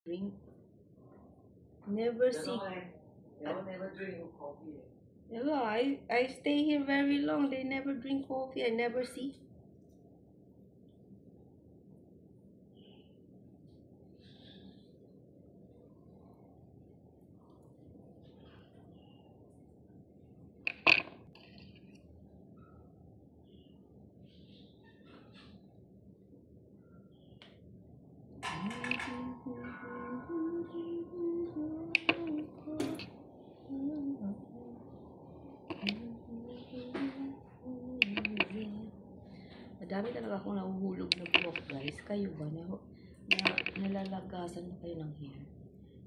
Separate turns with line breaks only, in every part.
drink. Never see.
Never drink coffee.
No, I stay here very long. They never drink coffee. I never see. Madami talaga akong nahuhulog na buhok, guys. Kayo ba? Nalalagasan na kayo ng hair?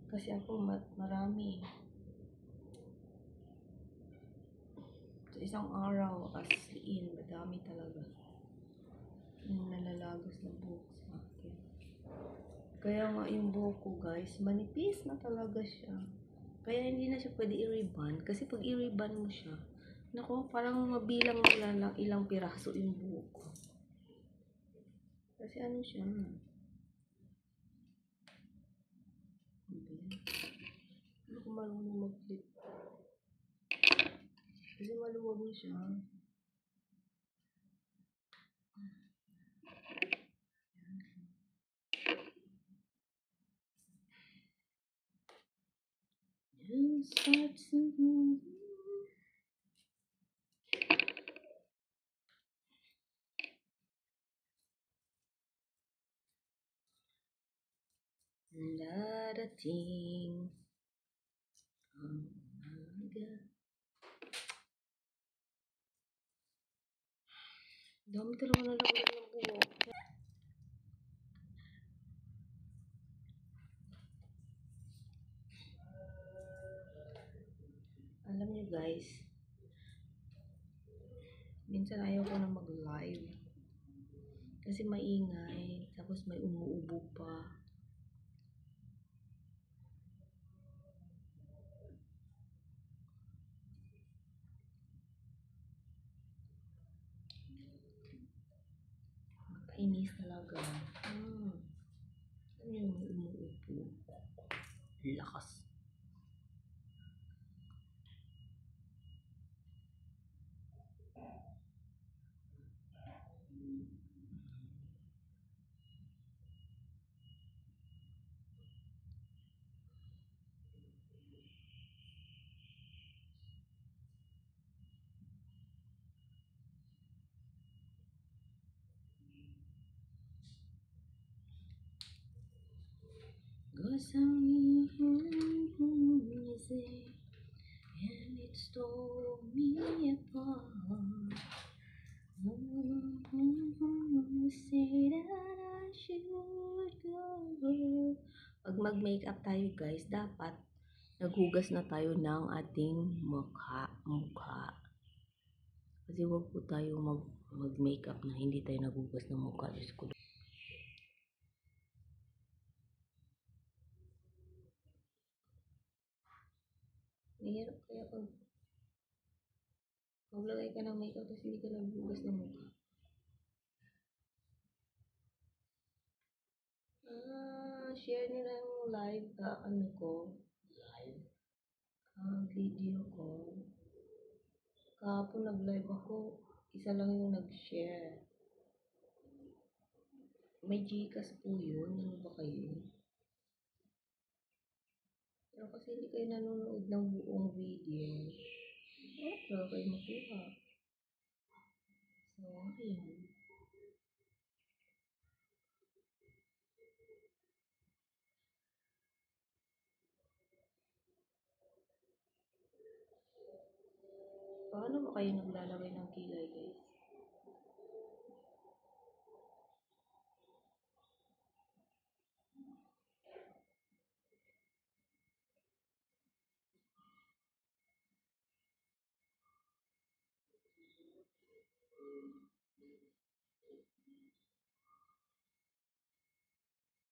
Kasi ako, marami. Sa isang araw, as in, madami talaga. Yung nalalagas na buhok sa akin. Kaya nga yung buhok ko, guys, manipis na talaga siya. Kaya hindi na siya pwede i-ribbon. Kasi pag i-ribbon mo siya, naku, parang mabilang mo lang ilang piraso yung buhok ko. Kasi ano siya? Hindi ko marunong mag-clip. Kasi maluwag na siya. And start to darating ang umaga. Dami talaga nalaglag ng buhok. Alam niyo, guys, minsan ayaw ko na mag-live. Kasi maingay. Tapos may umuubo pa. Kainis talaga. Ano yung may umuubo? Lakas. Goes on easy, and it stole me apart. Say that I should go. Pag mag-makeup tayo, guys, dapat naghugas na tayo ng ating mukha. Kasi wag po tayo mag-makeup na hindi tayo naghugas ng mukha. Diyos ko. Mahirap kaya pag maglagay ka ng makeup tapos hindi ka naghugas ng mukha. Share nila yung live, video ko. Kahapon nag-live ako, isa lang yung nag-share. May Gcash po yun, ano ba kayo? Pero kasi hindi kayo nanonood ng buong video, wala kayo makuha. So, ayun. Paano ba kayo naglalagay ng kilay, guys?